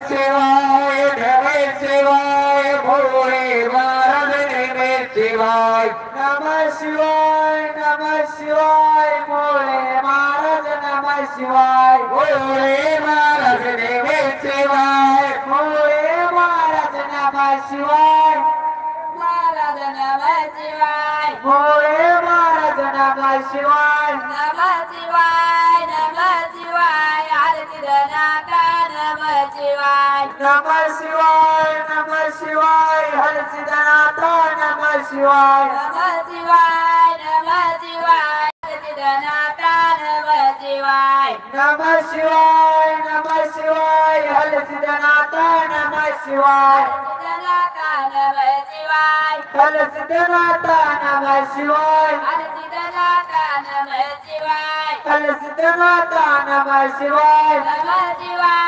शिवाय नमः शिवाय भोले महाराज नमः शिवाय नमः शिवाय भोले महाराज नमः शिवाय भोले महाराज नमः शिवाय भोले महाराज नमः शिवाय महाराज नमः शिवाय भोले महाराज नमः शिवाय नमः शिवाय आरती दनाका नमः शिवाय नमः शिवाय हर सिद्धनाथ नमः शिवाय नमः शिवाय आरती दनाका नमः शिवाय नमः शिवाय हर सिद्धनाथ नमः शिवाय दनाका नमः शिवाय हर सिद्धनाथ नमः शिवाय आरती दनाका नमः शिवाय हर सिद्धनाथ नमः शिवाय नमः शिवाय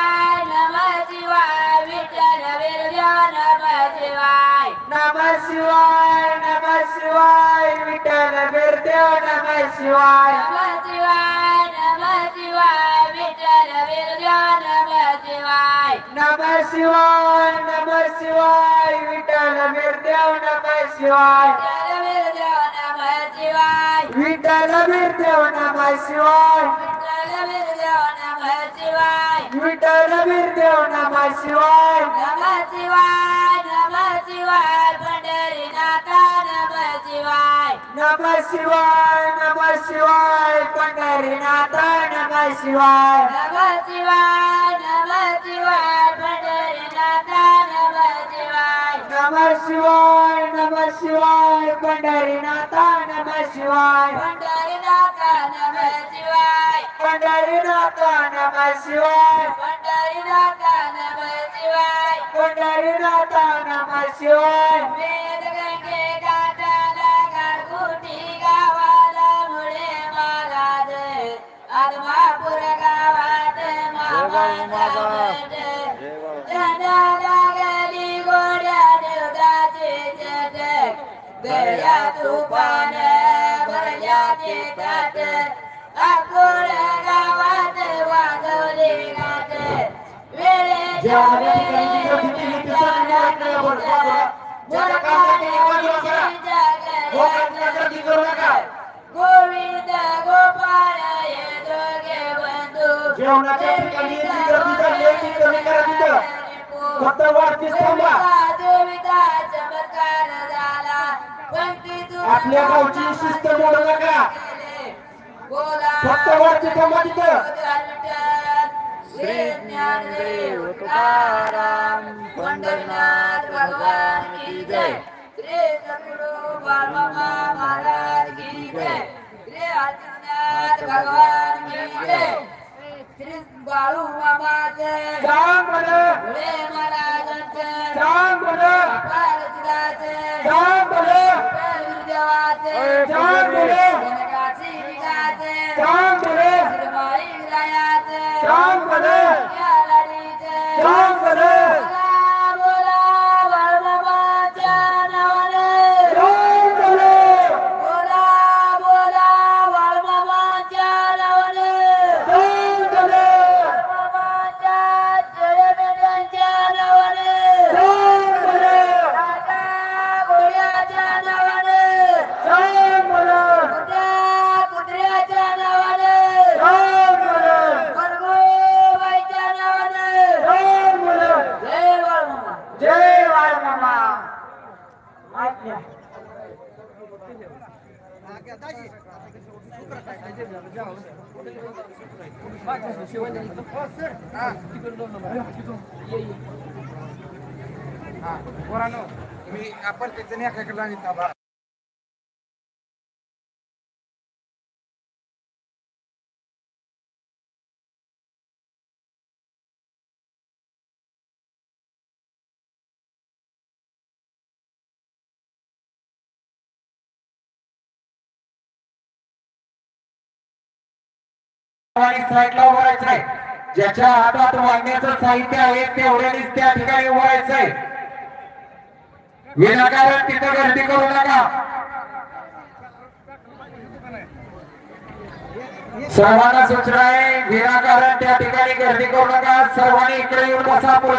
विठ्ठल वीर्या नमः शिवाय नमः शिवाय विठ्ठल वीरदेव नमः शिवाय नमः शिवाय विठ्ठल वीर्या नमः शिवाय नमः शिवाय विठ्ठल वीरदेव नमः शिवाय विठ्ठल वीरदेव नमः शिवाय विठ्ठल वीरदेव नमः शिवाय पंढरीनाथ नमः शिवाय नमः शिवाय पंढरीनाथ नमः शिवाय नमः शिवाय पंढरीनाथ नमः शिवाय नमः शिवाय पंढरीनाथ नमः शिवाय पंढरीनाथ नमः शिवाय पंढरीनाथ नमः शिवाय पंढरीनाथ नमः शिवाय पंढरीनाथ नमः शिवाय वेद गंगे गाताला गारगुटी गावाला मुळे महाराज आदमापूर गावात महाराज त्यांना लागली गोड्या देवदाचे चटक गळ्या तुपान भरल्याचे ताट अकोळ गावात वाजवले गात वेळेच्या गोविंद गोपाळ हे दोघे बंधू जेवणाच्या ठिकाणी गर्दी झाली आहे, ती कमी करा तिथं. फक्त वरतीच थांबा. देविता चमत्कार झाला पंक्तीतून आपल्या गावची शिस्त मोडू नका. फक्त वरती थांबा तिथं. श्री ज्ञानदेव तुकाराम पंढरीनाथ भगवान की जय श्री सद्गुरु बाळमामा महाराज की जय श्री आदिनाथ भगवान की जय श्री बाळू मामाचे सांग बरं. पुढे महाराजांचे सांग बरं. पारसिदाचे सांग बरं. देवाचे सांग बरं. जनकाची विकाचे सांग बरं. श्रीमाई रायाचे सांग बरं. सांग बरं. बोला बाळमामाच्या नावाने सांग बरं. बोला बाळमामाच्या नावाने सांग बरं. बाळमामाच्या जयमेंढ्यांच्या नावाने सांग बरं. काका घोड्याच्या नावाने सांग बरं. कुत्र्याच्या नावाने सांग बरं. वरगोबाईच्या नावाने सांग बरं. जय बाळमामा जय बाळमामा. पोरांनो तुम्ही आपण त्याच्याने एकाकडे आणि थांबा. साईडला उभारायचंय. ज्याच्या हातात वाढण्याचं साहित्य आहे तेवढ्यानेच त्या ठिकाणी उभारायचंय. विनाकारण तिथं गर्दी करू नका. सर्वांना सूचना आहे विनाकारण त्या ठिकाणी गर्दी करू नका. सर्वांनी इकडे येऊन बसा.